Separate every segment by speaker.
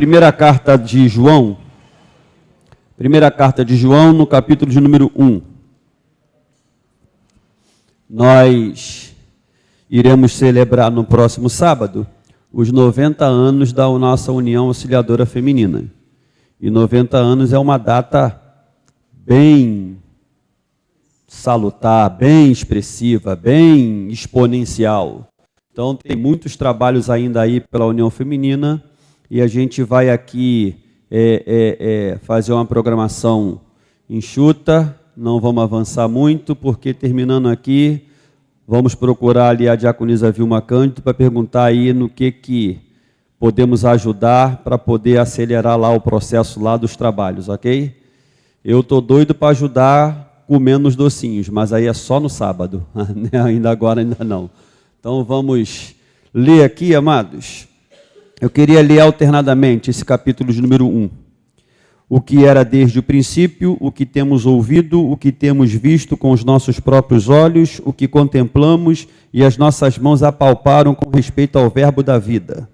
Speaker 1: Primeira carta de João, no capítulo de número 1. Nós iremos celebrar no próximo sábado os 90 anos da nossa União Auxiliadora Feminina. E 90 anos é uma data bem salutar, bem expressiva, bem exponencial. Então tem muitos trabalhos ainda aí pela União Feminina, e a gente vai aqui fazer uma programação enxuta, não vamos avançar muito, porque terminando aqui, vamos procurar ali a diaconisa Vilma Cândido para perguntar aí no que podemos ajudar para poder acelerar lá o processo lá dos trabalhos, ok? Eu estou doido para ajudar comendo os docinhos, mas aí é só no sábado, ainda não. Então vamos ler aqui, amados. Eu queria ler alternadamente esse capítulo de número 1. O que era desde o princípio, o que temos ouvido, o que temos visto com os nossos próprios olhos, o que contemplamos e as nossas mãos apalparam com respeito ao verbo da vida.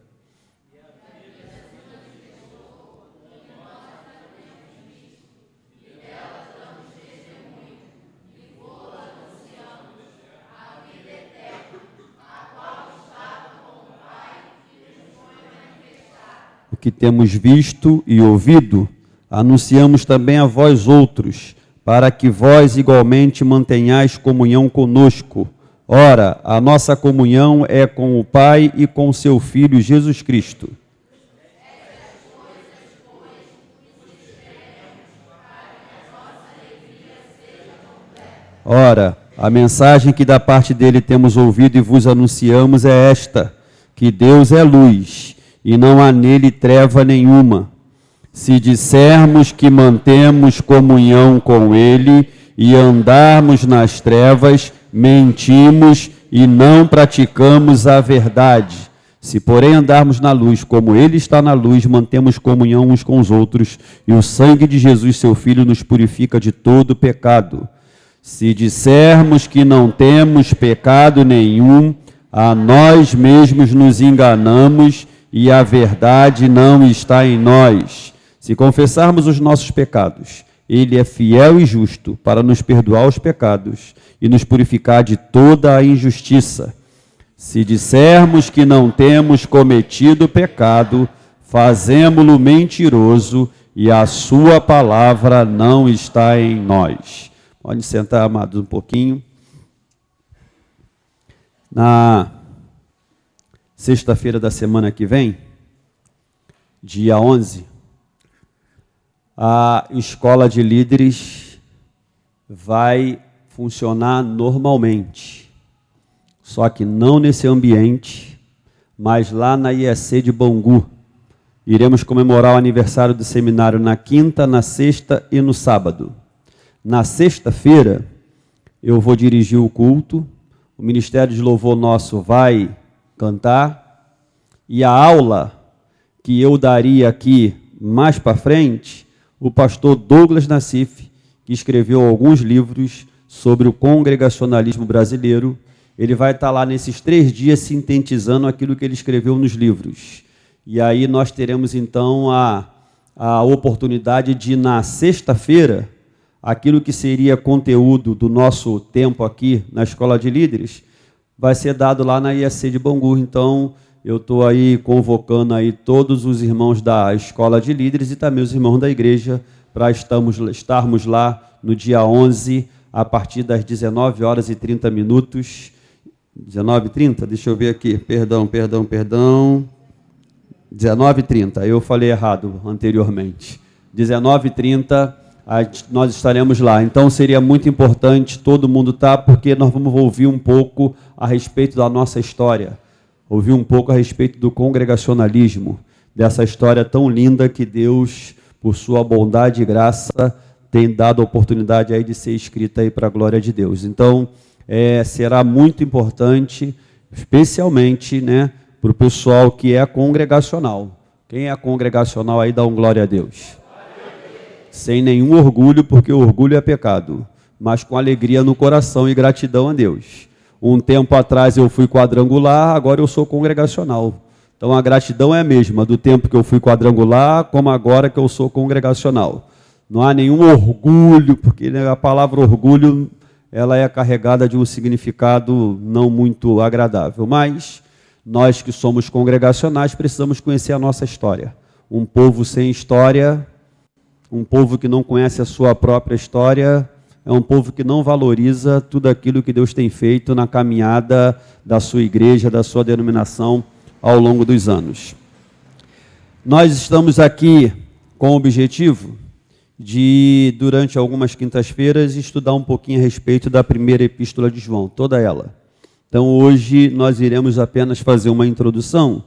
Speaker 1: O que temos visto e ouvido, anunciamos também a vós outros, para que vós igualmente mantenhais comunhão conosco. Ora, a nossa comunhão é com o Pai e com seu Filho Jesus Cristo. Ora, a mensagem que da parte dele temos ouvido e vos anunciamos é esta, que Deus é luz, e não há nele treva nenhuma. Se dissermos que mantemos comunhão com ele e andarmos nas trevas, mentimos e não praticamos a verdade. Se, porém, andarmos na luz, como ele está na luz, mantemos comunhão uns com os outros, e o sangue de Jesus, seu Filho, nos purifica de todo pecado. Se dissermos que não temos pecado nenhum, a nós mesmos nos enganamos e a verdade não está em nós. Se confessarmos os nossos pecados, ele é fiel e justo para nos perdoar os pecados e nos purificar de toda a injustiça. Se dissermos que não temos cometido pecado, fazemo-lo mentiroso e a sua palavra não está em nós. Pode sentar, amados, um pouquinho. Na sexta-feira da semana que vem, dia 11, a escola de líderes vai funcionar normalmente, só que não nesse ambiente, mas lá na IEC de Bangu. Iremos comemorar o aniversário do seminário na quinta, na sexta e no sábado. Na sexta-feira, eu vou dirigir o culto, o Ministério de Louvor nosso vai cantar, e a aula que eu daria aqui mais para frente, o pastor Douglas Nassif, que escreveu alguns livros sobre o congregacionalismo brasileiro, ele vai estar lá nesses 3 dias sintetizando aquilo que ele escreveu nos livros. E aí nós teremos então a oportunidade de, na sexta-feira, aquilo que seria conteúdo do nosso tempo aqui na Escola de Líderes, vai ser dado lá na IEC de Bangu. Então, eu estou aí convocando aí todos os irmãos da Escola de Líderes e também os irmãos da igreja para estarmos lá no dia 11, a partir das 19h30. 19h30? Deixa eu ver aqui. Perdão. 19h30. Eu falei errado anteriormente. 19h30. Nós estaremos lá. Então, seria muito importante todo mundo estar, porque nós vamos ouvir um pouco a respeito da nossa história, ouvir um pouco a respeito do congregacionalismo, dessa história tão linda que Deus, por sua bondade e graça, tem dado a oportunidade aí de ser escrita aí para a glória de Deus. Então, será muito importante, especialmente, né, para o pessoal que é congregacional. Quem é congregacional aí, dá um glória a Deus. Sem nenhum orgulho, porque o orgulho é pecado, mas com alegria no coração e gratidão a Deus. Um tempo atrás eu fui quadrangular, agora eu sou congregacional. Então a gratidão é a mesma, do tempo que eu fui quadrangular, como agora que eu sou congregacional. Não há nenhum orgulho, porque a palavra orgulho ela é carregada de um significado não muito agradável. Mas nós que somos congregacionais precisamos conhecer a nossa história. Um povo sem história, um povo que não conhece a sua própria história, é um povo que não valoriza tudo aquilo que Deus tem feito na caminhada da sua igreja, da sua denominação ao longo dos anos. Nós estamos aqui com o objetivo de, durante algumas quintas-feiras, estudar um pouquinho a respeito da primeira epístola de João, toda ela. Então, hoje, nós iremos apenas fazer uma introdução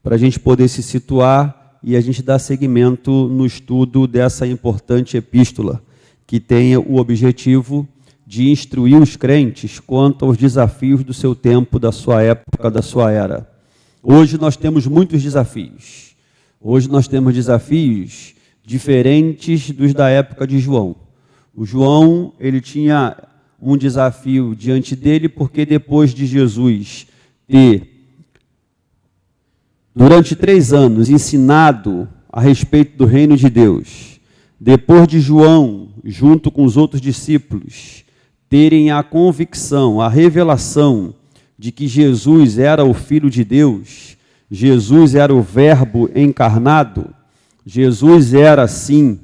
Speaker 1: para a gente poder se situar e a gente dar seguimento no estudo dessa importante epístola, que tem o objetivo de instruir os crentes quanto aos desafios do seu tempo, da sua época, da sua era. Hoje nós temos muitos desafios. Hoje nós temos desafios diferentes dos da época de João. O João, ele tinha um desafio diante dele, porque depois de Jesus ter, durante 3 anos, ensinado a respeito do reino de Deus, depois de João, junto com os outros discípulos, terem a convicção, a revelação de que Jesus era o Filho de Deus, Jesus era o Verbo encarnado, Jesus era, sim,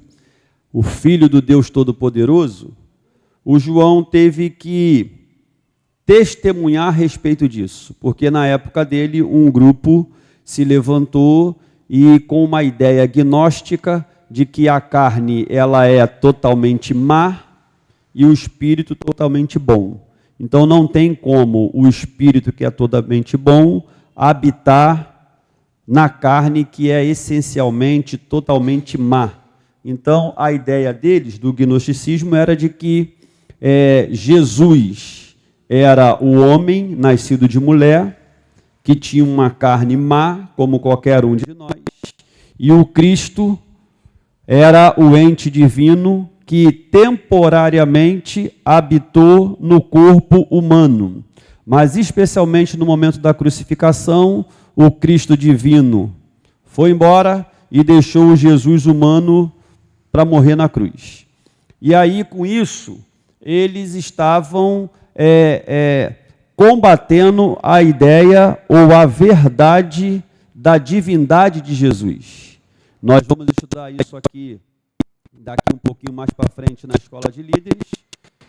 Speaker 1: o Filho do Deus Todo-Poderoso, o João teve que testemunhar a respeito disso, porque na época dele um grupo se levantou e com uma ideia gnóstica de que a carne ela é totalmente má e o espírito totalmente bom. Então não tem como o espírito que é totalmente bom habitar na carne que é essencialmente totalmente má. Então a ideia deles, do gnosticismo, era de que Jesus era o homem nascido de mulher, que tinha uma carne má, como qualquer um de nós, e o Cristo era o ente divino que temporariamente habitou no corpo humano, mas especialmente no momento da crucificação, o Cristo divino foi embora e deixou o Jesus humano para morrer na cruz. E aí, com isso, eles estavam combatendo a ideia ou a verdade da divindade de Jesus. Nós vamos estudar isso aqui daqui um pouquinho mais para frente na Escola de Líderes,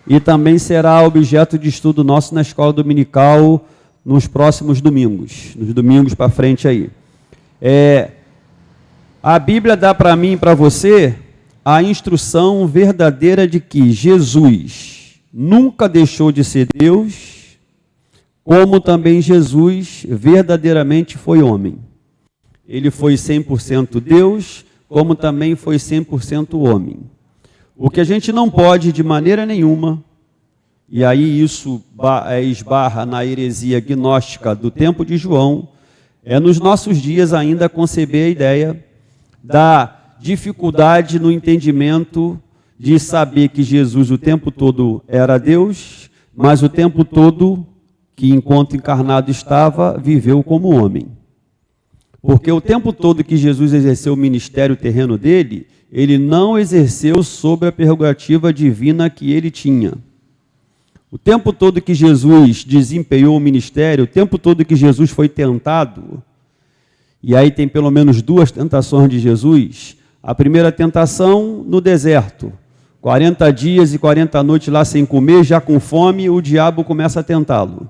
Speaker 1: e também será objeto de estudo nosso na Escola Dominical nos próximos domingos, nos domingos para frente aí. A Bíblia dá para mim e para você a instrução verdadeira de que Jesus nunca deixou de ser Deus, como também Jesus verdadeiramente foi homem. Ele foi 100% Deus, como também foi 100% homem. O que a gente não pode de maneira nenhuma, e aí isso esbarra na heresia gnóstica do tempo de João, é nos nossos dias ainda conceber a ideia da dificuldade no entendimento de saber que Jesus o tempo todo era Deus, mas o tempo todo que enquanto encarnado estava, viveu como homem. Porque o tempo todo que Jesus exerceu o ministério terreno dele, ele não exerceu sob a prerrogativa divina que ele tinha. O tempo todo que Jesus desempenhou o ministério, o tempo todo que Jesus foi tentado, e aí tem pelo menos 2 tentações de Jesus. A primeira tentação no deserto, 40 dias e 40 noites lá sem comer, já com fome, o diabo começa a tentá-lo.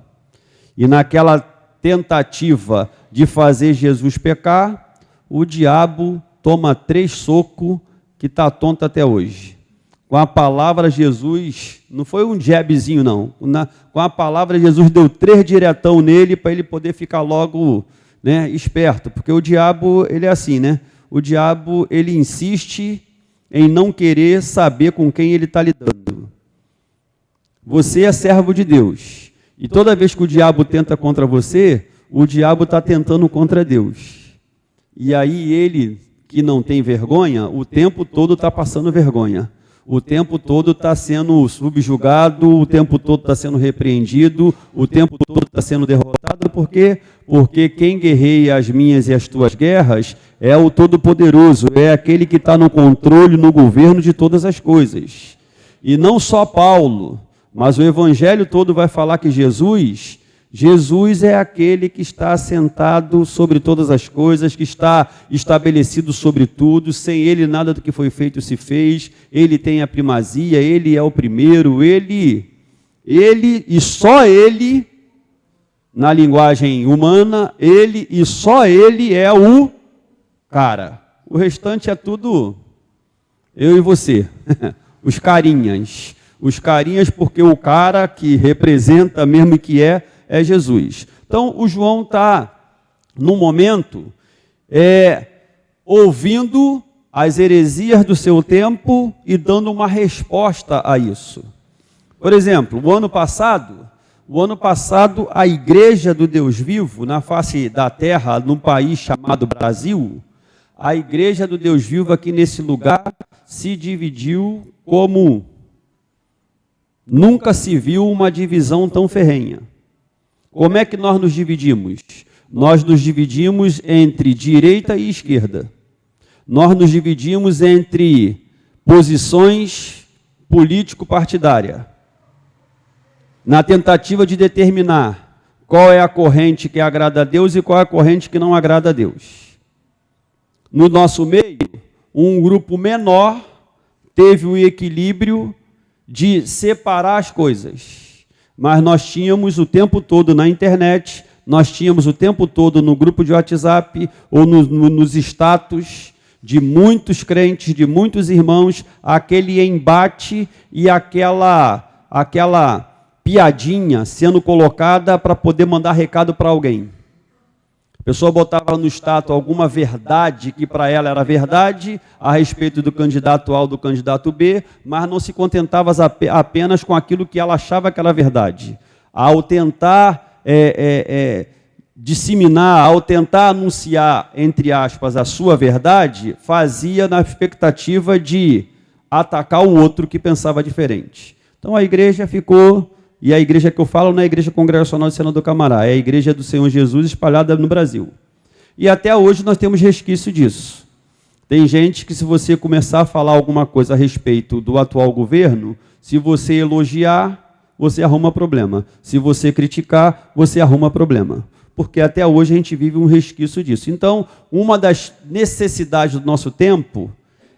Speaker 1: E naquela tentativa de fazer Jesus pecar, o diabo toma 3 socos que está tonto até hoje. Com a palavra Jesus, não foi um jabzinho não, com a palavra Jesus deu 3 diretão nele para ele poder ficar logo, esperto, porque o diabo, ele é assim, o diabo, ele insiste em não querer saber com quem ele está lidando. Você é servo de Deus, e toda vez que o diabo tenta contra você, o diabo está tentando contra Deus. E aí ele, que não tem vergonha, o tempo todo está passando vergonha. o tempo todo está sendo subjugado, o tempo todo está sendo repreendido, o tempo todo está sendo derrotado. Por quê? Porque quem guerreia as minhas e as tuas guerras é o Todo-Poderoso, é aquele que está no controle, no governo de todas as coisas. E não só Paulo, mas o Evangelho todo vai falar que Jesus é aquele que está assentado sobre todas as coisas, que está estabelecido sobre tudo, sem ele nada do que foi feito se fez, ele tem a primazia, ele é o primeiro, ele e só ele, na linguagem humana, ele e só ele é o cara. O restante é tudo eu e você, os carinhas porque o cara que representa mesmo que é Jesus. Então, o João está, no momento, ouvindo as heresias do seu tempo e dando uma resposta a isso. Por exemplo, o ano passado, a Igreja do Deus Vivo, na face da terra, num país chamado Brasil, a Igreja do Deus Vivo aqui nesse lugar se dividiu como nunca se viu uma divisão tão ferrenha. Como é que nós nos dividimos? Nós nos dividimos entre direita e esquerda. Nós nos dividimos entre posições político-partidárias, na tentativa de determinar qual é a corrente que agrada a Deus e qual é a corrente que não agrada a Deus. No nosso meio, um grupo menor teve o equilíbrio de separar as coisas. Mas nós tínhamos o tempo todo na internet, nós tínhamos o tempo todo no grupo de WhatsApp ou nos status de muitos crentes, de muitos irmãos, aquele embate e aquela piadinha sendo colocada para poder mandar recado para alguém. A pessoa botava no status alguma verdade que para ela era verdade a respeito do candidato A ou do candidato B, mas não se contentava apenas com aquilo que ela achava que era verdade. Ao tentar disseminar, ao tentar anunciar, entre aspas, a sua verdade, fazia na expectativa de atacar o outro que pensava diferente. Então a igreja ficou... E a igreja que eu falo não é a igreja congregacional de Senador Camará, é a igreja do Senhor Jesus espalhada no Brasil. E até hoje nós temos resquício disso. Tem gente que se você começar a falar alguma coisa a respeito do atual governo, se você elogiar, você arruma problema. Se você criticar, você arruma problema. Porque até hoje a gente vive um resquício disso. Então, uma das necessidades do nosso tempo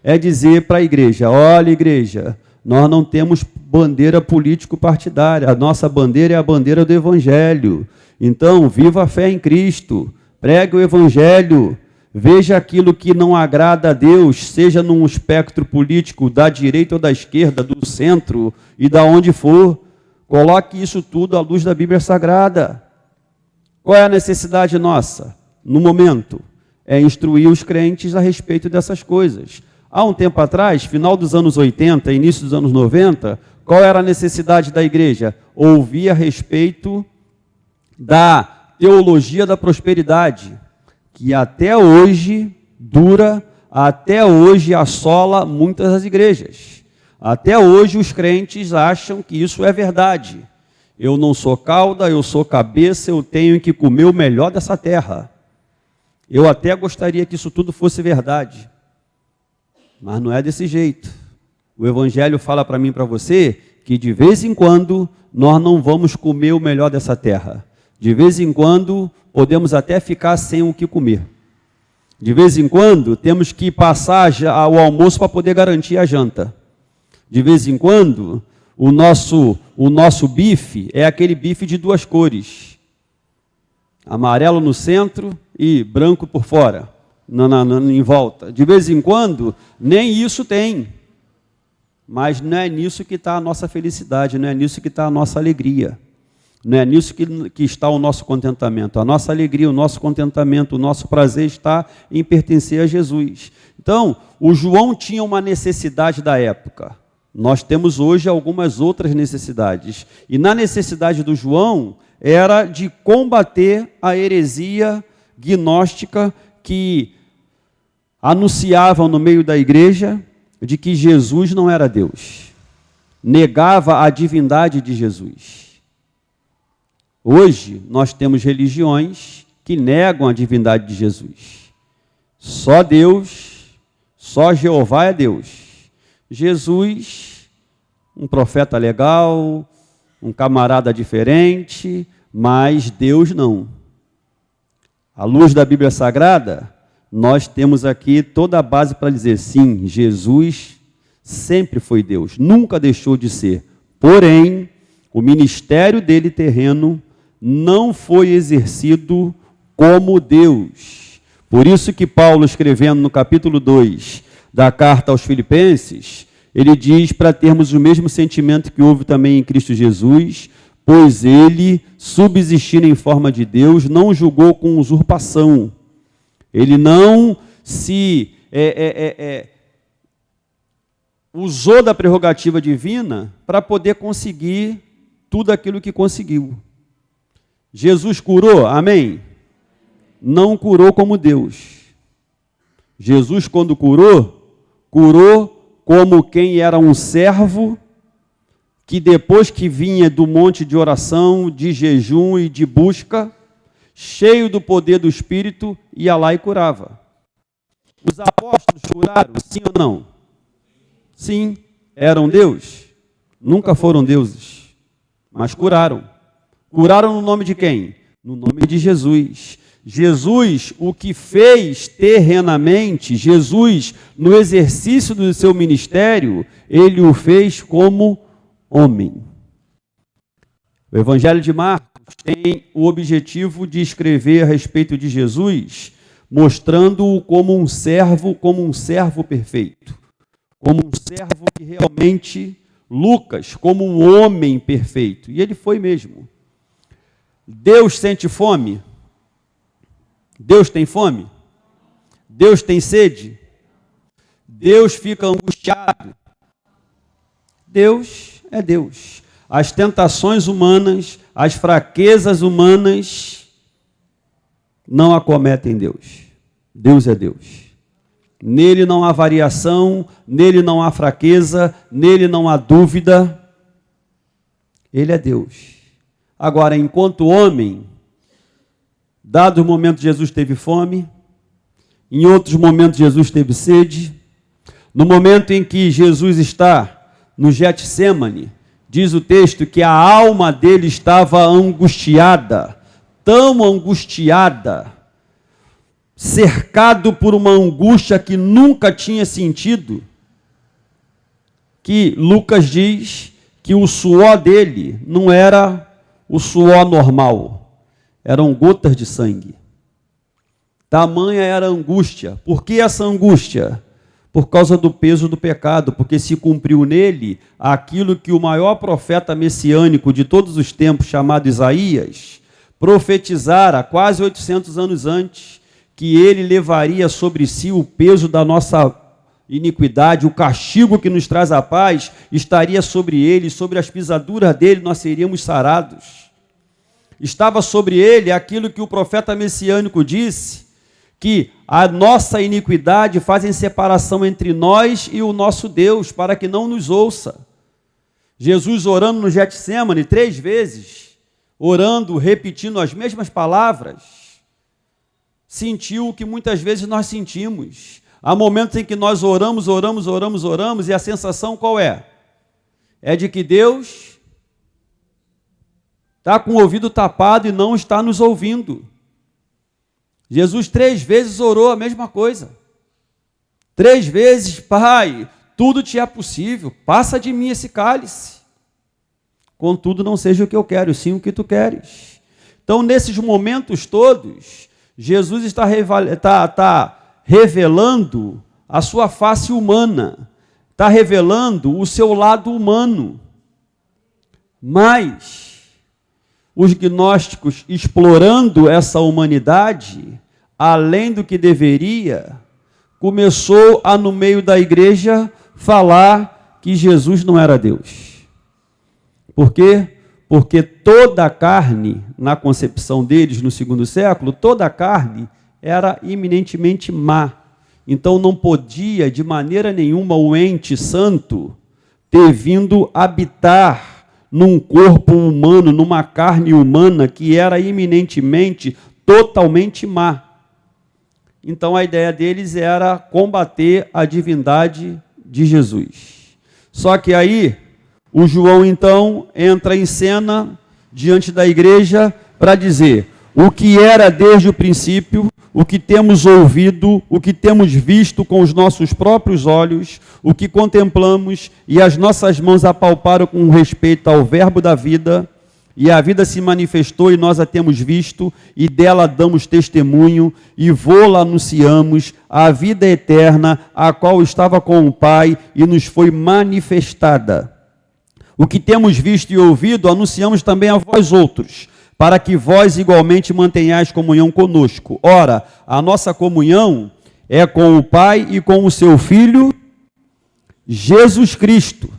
Speaker 1: é dizer para a igreja, olha igreja, nós não temos bandeira político-partidária. A nossa bandeira é a bandeira do Evangelho. Então, viva a fé em Cristo. Pregue o Evangelho. Veja aquilo que não agrada a Deus, seja num espectro político da direita ou da esquerda, do centro e da onde for. Coloque isso tudo à luz da Bíblia Sagrada. Qual é a necessidade nossa, no momento? É instruir os crentes a respeito dessas coisas. Há um tempo atrás, final dos anos 80, início dos anos 90, qual era a necessidade da igreja? Ouvir a respeito da teologia da prosperidade, que até hoje dura, até hoje assola muitas das igrejas. Até hoje os crentes acham que isso é verdade. Eu não sou cauda, eu sou cabeça, eu tenho que comer o melhor dessa terra. Eu até gostaria que isso tudo fosse verdade. Mas não é desse jeito. O Evangelho fala para mim e para você que de vez em quando nós não vamos comer o melhor dessa terra. De vez em quando podemos até ficar sem o que comer. De vez em quando temos que passar o almoço para poder garantir a janta. De vez em quando o nosso bife é aquele bife de duas cores. Amarelo no centro e branco por fora. Em volta. De vez em quando, nem isso tem. Mas não é nisso que está a nossa felicidade, não é nisso que está a nossa alegria. Não é nisso que está o nosso contentamento. A nossa alegria, o nosso contentamento, o nosso prazer está em pertencer a Jesus. Então, o João tinha uma necessidade da época. Nós temos hoje algumas outras necessidades. E na necessidade do João era de combater a heresia gnóstica que anunciavam no meio da igreja de que Jesus não era Deus. Negava a divindade de Jesus. Hoje, nós temos religiões que negam a divindade de Jesus. Só Deus, só Jeová é Deus. Jesus, um profeta legal, um camarada diferente, mas Deus não. À luz da Bíblia Sagrada, nós temos aqui toda a base para dizer, sim, Jesus sempre foi Deus, nunca deixou de ser. Porém, o ministério dele terreno não foi exercido como Deus. Por isso que Paulo, escrevendo no capítulo 2 da carta aos Filipenses, ele diz para termos o mesmo sentimento que houve também em Cristo Jesus, pois ele, subsistindo em forma de Deus, não julgou com usurpação. Ele não se usou da prerrogativa divina para poder conseguir tudo aquilo que conseguiu. Jesus curou, amém? Não curou como Deus. Jesus, quando curou, curou como quem era um servo que depois que vinha do monte de oração, de jejum e de busca, cheio do poder do Espírito, ia lá e curava. Os apóstolos curaram, sim ou não? Sim. Eram Deus? Nunca foram deuses, mas curaram. Curaram no nome de quem? No nome de Jesus. Jesus, o que fez terrenamente, Jesus, no exercício do seu ministério, ele o fez como homem. O Evangelho de Marcos tem o objetivo de escrever a respeito de Jesus, mostrando-o como um servo perfeito, como um servo que realmente, Lucas, como um homem perfeito, e ele foi mesmo. Deus sente fome? Deus tem fome? Deus tem sede? Deus fica angustiado? Deus é Deus. As tentações humanas, as fraquezas humanas não acometem Deus. Deus é Deus. Nele não há variação, nele não há fraqueza, nele não há dúvida. Ele é Deus. Agora, enquanto homem, dado o momento Jesus teve fome, em outros momentos Jesus teve sede, no momento em que Jesus está no Getsêmani, diz o texto que a alma dele estava angustiada, tão angustiada, cercado por uma angústia que nunca tinha sentido, que Lucas diz que o suor dele não era o suor normal, eram gotas de sangue. Tamanha era a angústia. Por que essa angústia? Por causa do peso do pecado, porque se cumpriu nele aquilo que o maior profeta messiânico de todos os tempos, chamado Isaías, profetizara quase 800 anos antes, que ele levaria sobre si o peso da nossa iniquidade, o castigo que nos traz a paz, estaria sobre ele, sobre as pisaduras dele nós seríamos sarados. Estava sobre ele aquilo que o profeta messiânico disse, que a nossa iniquidade fazem separação entre nós e o nosso Deus, para que não nos ouça. Jesus orando no Getsêmani 3 vezes, orando, repetindo as mesmas palavras, sentiu o que muitas vezes nós sentimos. Há momentos em que nós oramos, e a sensação qual é? É de que Deus está com o ouvido tapado e não está nos ouvindo. Jesus 3 vezes orou a mesma coisa. 3 vezes, Pai, tudo te é possível, passa de mim esse cálice. Contudo, não seja o que eu quero, sim o que tu queres. Então, nesses momentos todos, Jesus está revelando a sua face humana, está revelando o seu lado humano. Mas os gnósticos, explorando essa humanidade, além do que deveria, começou a, no meio da igreja, falar que Jesus não era Deus. Por quê? Porque toda a carne, na concepção deles no 2º século, toda a carne era eminentemente má. Então não podia, de maneira nenhuma, o ente santo ter vindo habitar num corpo humano, numa carne humana que era eminentemente, totalmente má. Então a ideia deles era combater a divindade de Jesus. Só que aí o João então entra em cena diante da igreja para dizer o que era desde o princípio, o que temos ouvido, o que temos visto com os nossos próprios olhos, o que contemplamos e as nossas mãos apalparam com respeito ao verbo da vida, e a vida se manifestou e nós a temos visto, e dela damos testemunho, e vô-la anunciamos, a vida eterna, a qual estava com o Pai e nos foi manifestada. O que temos visto e ouvido, anunciamos também a vós outros, para que vós igualmente mantenhais comunhão conosco. Ora, a nossa comunhão é com o Pai e com o seu Filho, Jesus Cristo.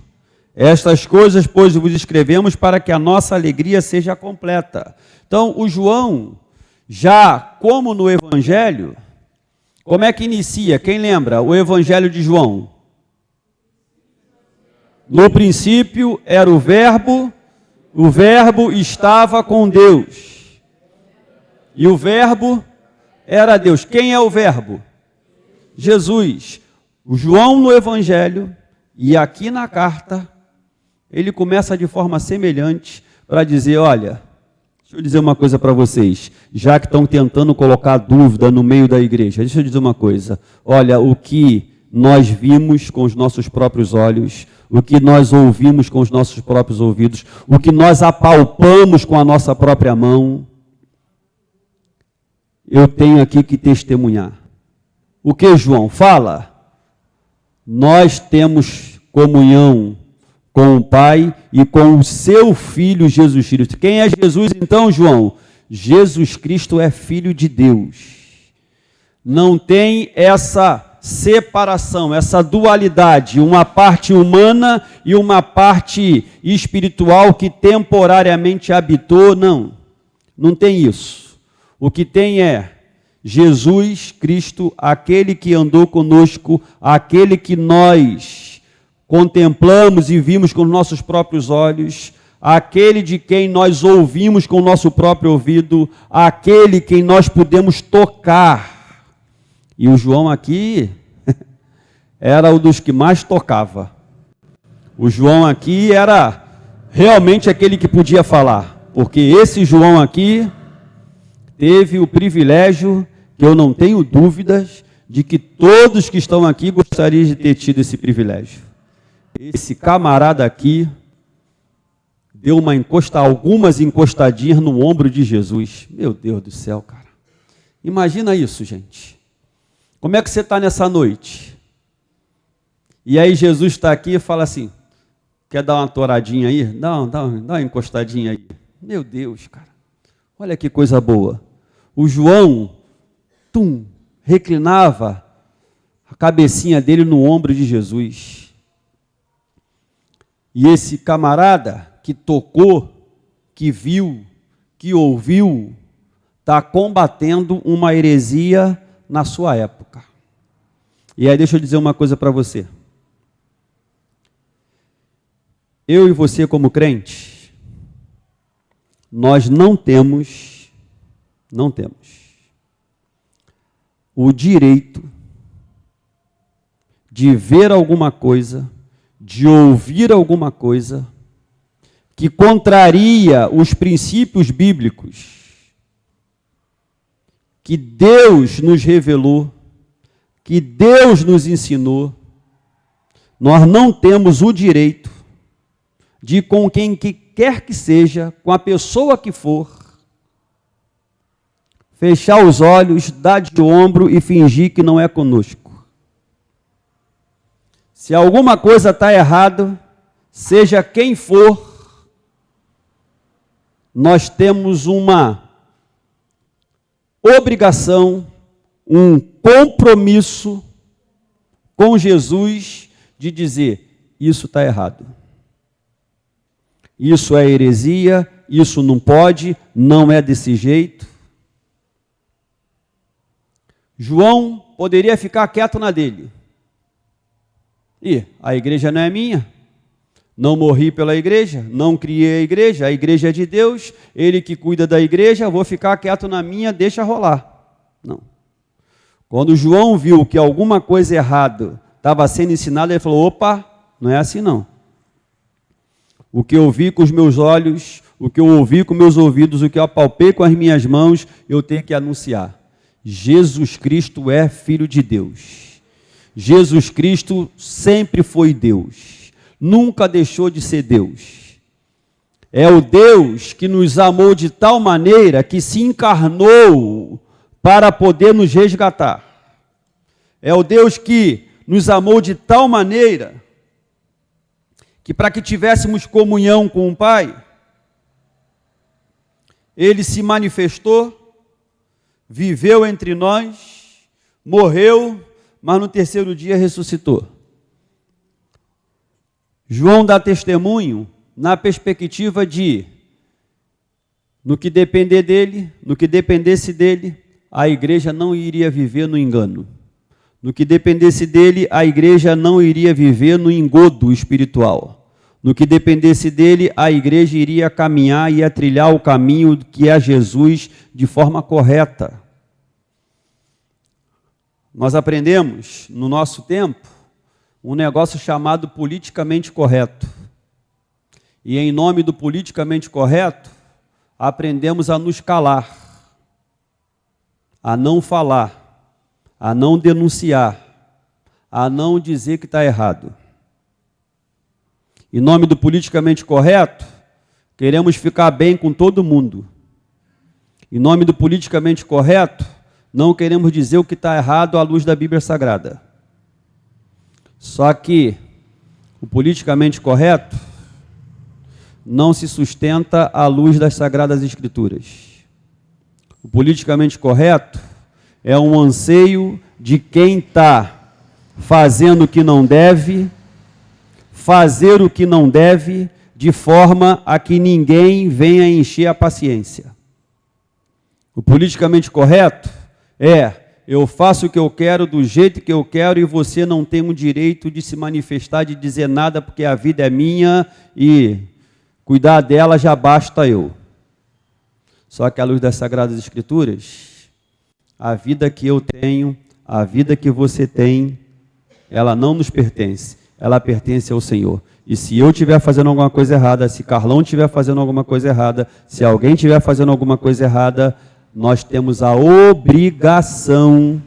Speaker 1: Estas coisas, pois, vos escrevemos para que a nossa alegria seja completa. Então, o João, já como no Evangelho, como é que inicia? Quem lembra? O Evangelho de João. No princípio era o Verbo estava com Deus. E o Verbo era Deus. Quem é o Verbo? Jesus. O João no Evangelho e aqui na carta, ele começa de forma semelhante para dizer, olha, deixa eu dizer uma coisa para vocês, já que estão tentando colocar dúvida no meio da igreja, deixa eu dizer uma coisa, olha, o que nós vimos com os nossos próprios olhos, o que nós ouvimos com os nossos próprios ouvidos, o que nós apalpamos com a nossa própria mão, eu tenho aqui que testemunhar. O que, João? Fala. Nós temos comunhão com o Pai e com o seu Filho Jesus Cristo. Quem é Jesus então, João? Jesus Cristo é Filho de Deus. Não tem essa separação, essa dualidade, uma parte humana e uma parte espiritual que temporariamente habitou, não tem isso. O que tem é Jesus Cristo, aquele que andou conosco, aquele que nós contemplamos e vimos com nossos próprios olhos, aquele de quem nós ouvimos com o nosso próprio ouvido, aquele quem nós podemos tocar. E o João aqui era um dos que mais tocava. O João aqui era realmente aquele que podia falar, porque esse João aqui teve o privilégio, que eu não tenho dúvidas, de que todos que estão aqui gostariam de ter tido esse privilégio. Esse camarada aqui deu algumas encostadinhas no ombro de Jesus. Meu Deus do céu, cara. Imagina isso, gente. Como é que você está nessa noite? E aí Jesus está aqui e fala assim, quer dar uma toradinha aí? Dá uma encostadinha aí. Meu Deus, cara. Olha que coisa boa. O João, reclinava a cabecinha dele no ombro de Jesus. E esse camarada que tocou, que viu, que ouviu, está combatendo uma heresia na sua época. E aí deixa eu dizer uma coisa para você. Eu e você como crente, nós não temos o direito de ver alguma coisa, de ouvir alguma coisa que contraria os princípios bíblicos que Deus nos revelou, que Deus nos ensinou. Nós não temos o direito de, com quem quer que seja, com a pessoa que for, fechar os olhos, dar de ombro e fingir que não é conosco. Se alguma coisa está errada, seja quem for, nós temos uma obrigação, um compromisso com Jesus de dizer, isso está errado. Isso é heresia, isso não pode, não é desse jeito. João poderia ficar quieto na dele. E a igreja não é minha, não morri pela igreja, não criei a igreja é de Deus, ele que cuida da igreja, vou ficar quieto na minha, deixa rolar. Não. Quando João viu que alguma coisa errada estava sendo ensinada, ele falou, opa, não é assim não. O que eu vi com os meus olhos, o que eu ouvi com meus ouvidos, o que eu apalpei com as minhas mãos, eu tenho que anunciar. Jesus Cristo é Filho de Deus. Jesus Cristo sempre foi Deus. Nunca deixou de ser Deus. É o Deus que nos amou de tal maneira que se encarnou para poder nos resgatar. É o Deus que nos amou de tal maneira que para que tivéssemos comunhão com o Pai, Ele se manifestou, viveu entre nós, morreu, mas no terceiro dia ressuscitou. João dá testemunho na perspectiva de, no que depender dele, no que dependesse dele, a igreja não iria viver no engano. No que dependesse dele, a igreja não iria viver no engodo espiritual. No que dependesse dele, a igreja iria caminhar e ia trilhar o caminho que é Jesus de forma correta. Nós aprendemos, no nosso tempo, um negócio chamado politicamente correto. E em nome do politicamente correto, aprendemos a nos calar, a não falar, a não denunciar, a não dizer que está errado. Em nome do politicamente correto, queremos ficar bem com todo mundo. Em nome do politicamente correto, não queremos dizer o que está errado à luz da Bíblia Sagrada. Só que o politicamente correto não se sustenta à luz das Sagradas Escrituras. O politicamente correto é um anseio de quem está fazendo o que não deve, fazer o que não deve, de forma a que ninguém venha encher a paciência. O politicamente correto é, eu faço o que eu quero, do jeito que eu quero, e você não tem o direito de se manifestar, de dizer nada, porque a vida é minha e cuidar dela já basta eu. Só que à luz das Sagradas Escrituras, a vida que eu tenho, a vida que você tem, ela não nos pertence, ela pertence ao Senhor. E se eu estiver fazendo alguma coisa errada, se Carlão estiver fazendo alguma coisa errada, se alguém estiver fazendo alguma coisa errada, nós temos a obrigação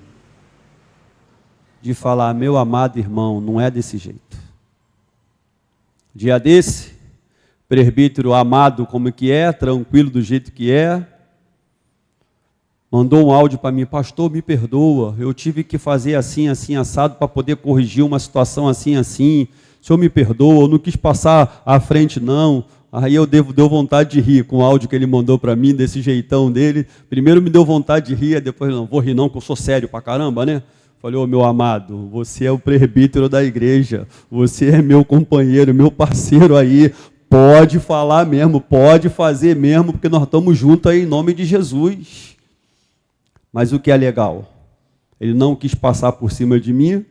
Speaker 1: de falar, meu amado irmão, não é desse jeito. Dia desse, presbítero amado como que é, tranquilo do jeito que é, mandou um áudio para mim, pastor, me perdoa, eu tive que fazer assim, assim, assado, para poder corrigir uma situação assim, assim, o senhor me perdoa, eu não quis passar à frente não. Aí deu vontade de rir com o áudio que ele mandou para mim, desse jeitão dele. Primeiro me deu vontade de rir, depois não vou rir não, porque eu sou sério pra caramba, né? Falei, ô meu amado, você é o presbítero da igreja, você é meu companheiro, meu parceiro aí, pode falar mesmo, pode fazer mesmo, porque nós estamos juntos aí em nome de Jesus. Mas o que é legal? Ele não quis passar por cima de mim,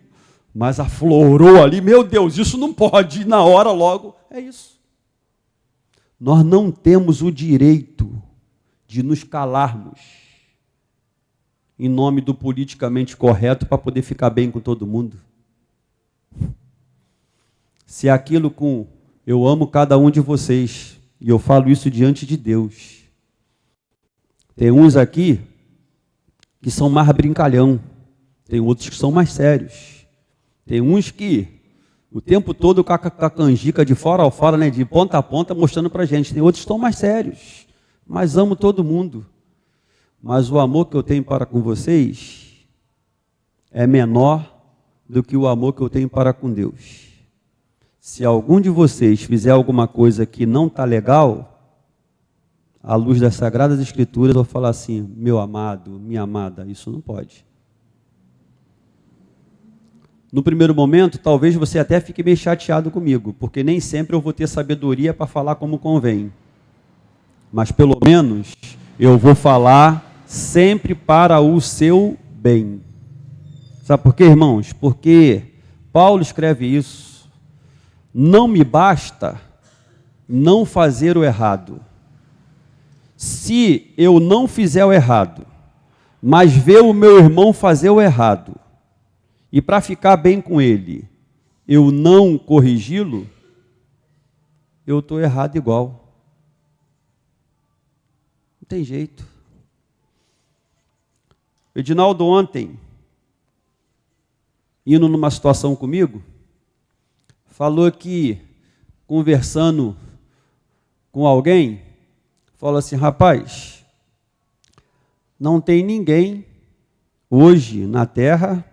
Speaker 1: mas aflorou ali, meu Deus, isso não pode, e na hora logo, é isso. Nós não temos o direito de nos calarmos em nome do politicamente correto para poder ficar bem com todo mundo. Se aquilo com eu amo cada um de vocês, e eu falo isso diante de Deus. Tem uns aqui que são mais brincalhão, tem outros que são mais sérios. Tem uns que o tempo todo com a canjica de fora a fora, né, de ponta a ponta, mostrando para a gente. Tem outros que estão mais sérios, mas amo todo mundo. Mas o amor que eu tenho para com vocês é menor do que o amor que eu tenho para com Deus. Se algum de vocês fizer alguma coisa que não está legal, à luz das Sagradas Escrituras, eu vou falar assim, meu amado, minha amada, isso não pode. No primeiro momento, talvez você até fique meio chateado comigo, porque nem sempre eu vou ter sabedoria para falar como convém. Mas pelo menos eu vou falar sempre para o seu bem. Sabe por quê, irmãos? Porque Paulo escreve isso. Não me basta não fazer o errado. Se eu não fizer o errado, mas ver o meu irmão fazer o errado, e para ficar bem com ele, eu não corrigi-lo, eu estou errado igual. Não tem jeito. O Edinaldo ontem, indo numa situação comigo, falou que, conversando com alguém, falou assim, rapaz, não tem ninguém hoje na terra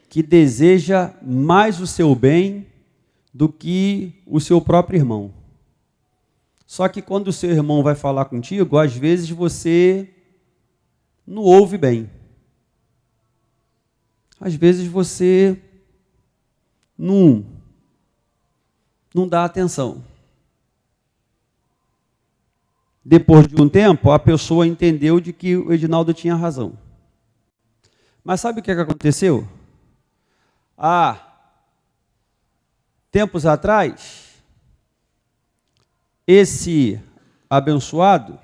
Speaker 1: que deseja mais o seu bem do que o seu próprio irmão. Só que quando o seu irmão vai falar contigo, às vezes você não ouve bem. Às vezes você não dá atenção. Depois de um tempo, a pessoa entendeu de que o Edinaldo tinha razão. Mas sabe o que aconteceu? Há tempos atrás, esse abençoado,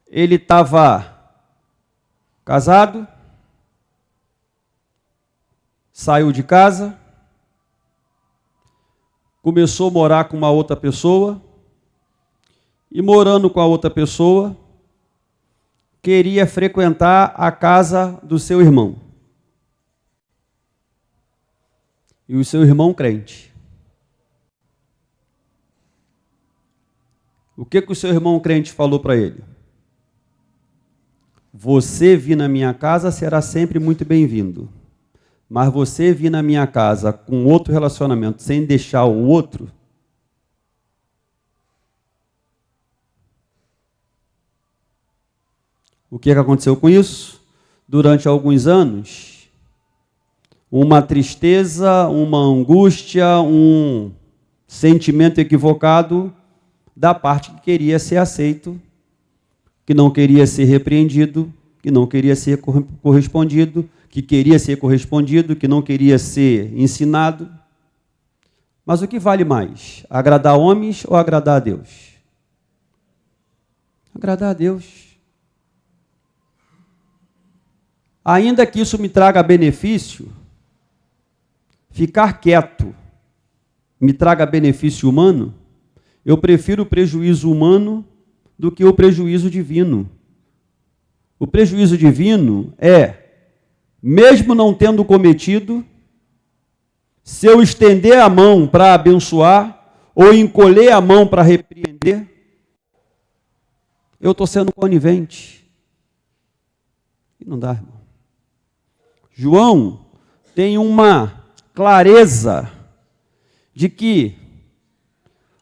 Speaker 1: ele estava casado, saiu de casa, começou a morar com uma outra pessoa, e morando com a outra pessoa, queria frequentar a casa do seu irmão. E o seu irmão crente. O que o seu irmão crente falou para ele? Você vir na minha casa será sempre muito bem-vindo. Mas você vir na minha casa com outro relacionamento, sem deixar o outro, o que aconteceu com isso? Durante alguns anos, uma tristeza, uma angústia, um sentimento equivocado da parte que queria ser aceito, que não queria ser repreendido, que não queria ser correspondido, que queria ser correspondido, que não queria ser ensinado. Mas o que vale mais? Agradar homens ou agradar a Deus? Agradar a Deus. Ainda que isso me traga benefício, ficar quieto me traga benefício humano, eu prefiro o prejuízo humano do que o prejuízo divino. O prejuízo divino é, mesmo não tendo cometido, se eu estender a mão para abençoar ou encolher a mão para repreender, eu estou sendo conivente. E não dá, irmão. João tem uma clareza de que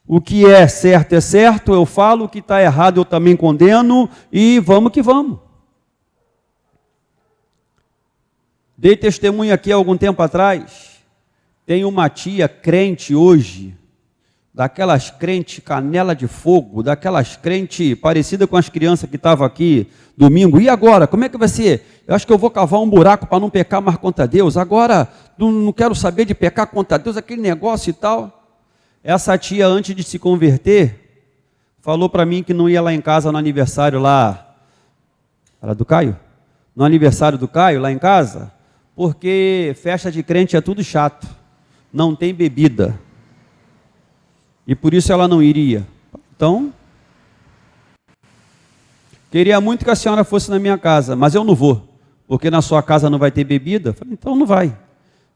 Speaker 1: o que é certo, eu falo, o que está errado eu também condeno, e vamos que vamos. Dei testemunho aqui há algum tempo atrás, tem uma tia crente hoje, daquelas crente canela de fogo, daquelas crente parecida com as crianças que estavam aqui domingo. E agora, como é que vai ser? Eu acho que eu vou cavar um buraco para não pecar mais contra Deus. Agora, não quero saber de pecar contra Deus, aquele negócio e tal. Essa tia, antes de se converter, falou para mim que não ia lá em casa no aniversário lá, era do Caio? No aniversário do Caio, lá em casa, porque festa de crente é tudo chato, não tem bebida. E por isso ela não iria. Então, queria muito que a senhora fosse na minha casa, mas eu não vou, porque na sua casa não vai ter bebida. Eu falei, então não vai.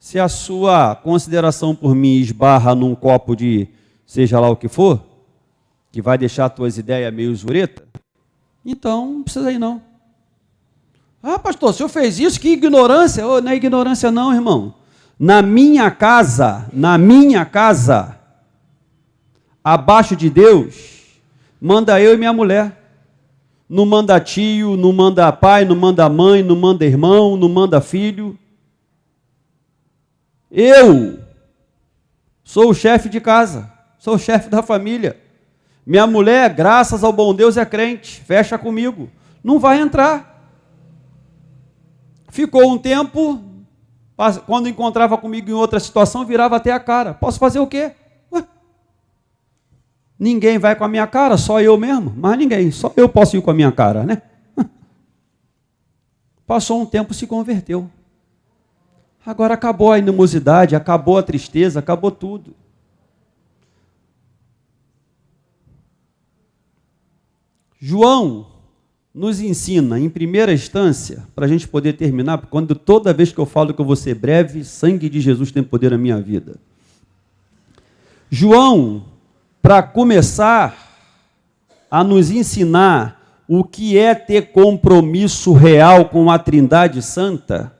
Speaker 1: Se a sua consideração por mim esbarra num copo de seja lá o que for, que vai deixar as tuas ideias meio zureta, então não precisa ir não. Ah, pastor, o senhor fez isso, que ignorância. Oh, não é ignorância não, irmão. Na minha casa, abaixo de Deus, manda eu e minha mulher. Não manda tio, não manda pai, não manda mãe, não manda irmão, não manda filho. Eu sou o chefe de casa, sou o chefe da família. Minha mulher, graças ao bom Deus, é crente, fecha comigo. Não vai entrar. Ficou um tempo, quando encontrava comigo em outra situação, virava até a cara. Posso fazer o quê? Ué? Ninguém vai com a minha cara, só eu mesmo. Mas ninguém, só eu posso ir com a minha cara, né? Passou um tempo, se converteu. Agora acabou a animosidade, acabou a tristeza, acabou tudo. João nos ensina, em primeira instância, para a gente poder terminar, porque toda vez que eu falo que eu vou ser breve, sangue de Jesus tem poder na minha vida. João, para começar a nos ensinar o que é ter compromisso real com a Trindade Santa,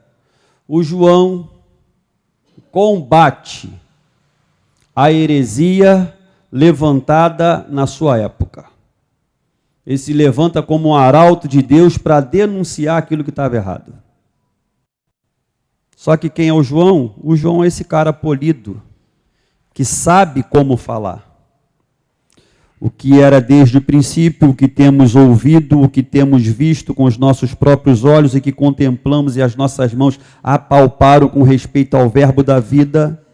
Speaker 1: o João combate a heresia levantada na sua época. Ele se levanta como um arauto de Deus para denunciar aquilo que estava errado. Só que quem é o João? O João é esse cara polido, que sabe como falar. O que era desde o princípio, o que temos ouvido, o que temos visto com os nossos próprios olhos e que contemplamos e as nossas mãos apalparam com respeito ao verbo da vida.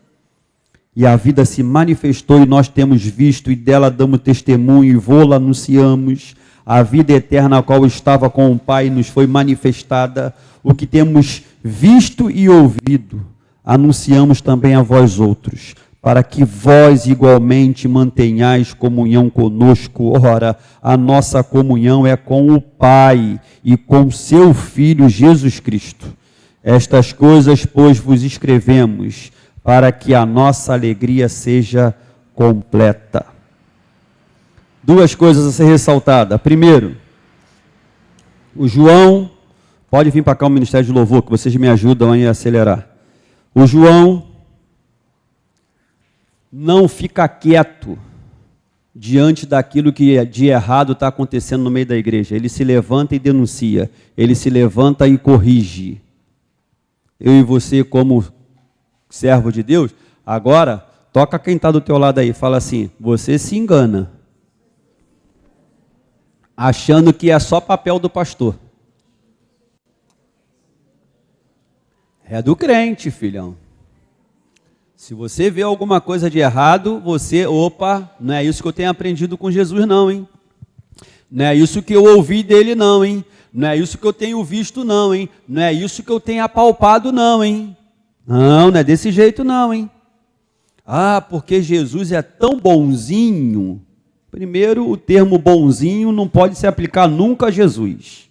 Speaker 1: E a vida se manifestou e nós temos visto e dela damos testemunho e vô-la anunciamos. A vida eterna a qual estava com o Pai nos foi manifestada. O que temos visto e ouvido, anunciamos também a vós outros, para que vós igualmente mantenhais comunhão conosco. Ora, a nossa comunhão é com o Pai e com seu Filho Jesus Cristo. Estas coisas, pois, vos escrevemos, para que a nossa alegria seja completa. Duas coisas a ser ressaltadas. Primeiro, o João, pode vir para cá o Ministério de Louvor, que vocês me ajudam a acelerar. O João não fica quieto diante daquilo que de errado está acontecendo no meio da igreja. Ele se levanta e denuncia. Ele se levanta e corrige. Eu e você, como servo de Deus, agora, toca quem está do teu lado aí, fala assim, você se engana, achando que é só papel do pastor. É do crente, filhão. Se você vê alguma coisa de errado, você, não é isso que eu tenho aprendido com Jesus não, hein? Não é isso que eu ouvi dele não, hein? Não é isso que eu tenho visto não, hein? Não é isso que eu tenho apalpado não, hein? Não é desse jeito não, hein? Ah, porque Jesus é tão bonzinho. Primeiro, o termo bonzinho não pode se aplicar nunca a Jesus.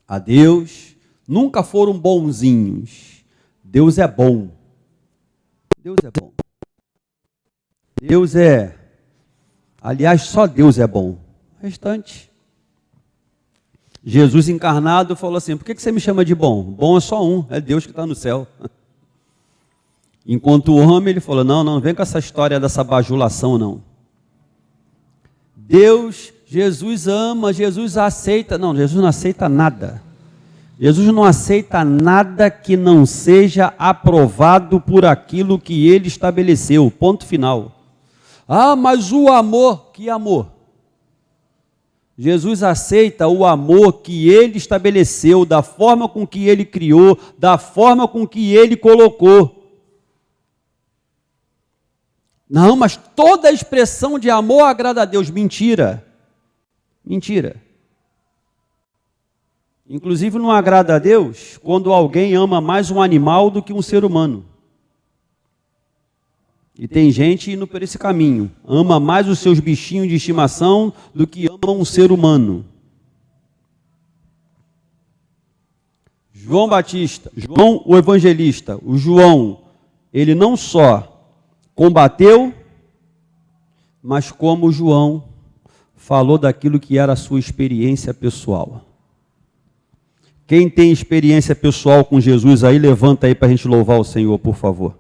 Speaker 1: A Deus, nunca foram bonzinhos. Deus é bom. Deus é bom. Deus é... Aliás, só Deus é bom. O restante. Jesus encarnado falou assim, por que você me chama de bom? Bom é só um, é Deus que está no céu. Enquanto o homem, ele falou, não vem com essa história dessa bajulação, não. Deus, Jesus ama, Jesus aceita. Não, Jesus não aceita nada. Jesus não aceita nada que não seja aprovado por aquilo que ele estabeleceu. Ponto final. Ah, mas o amor, que amor? Jesus aceita o amor que ele estabeleceu, da forma com que ele criou, da forma com que ele colocou. Não, mas toda expressão de amor agrada a Deus. Mentira. Mentira. Inclusive não agrada a Deus quando alguém ama mais um animal do que um ser humano. E tem gente indo por esse caminho. Ama mais os seus bichinhos de estimação do que ama um ser humano. João Batista, João o evangelista, o João, ele não só combateu, mas como João falou daquilo que era a sua experiência pessoal. Quem tem experiência pessoal com Jesus aí, levanta aí para a gente louvar o Senhor, por favor.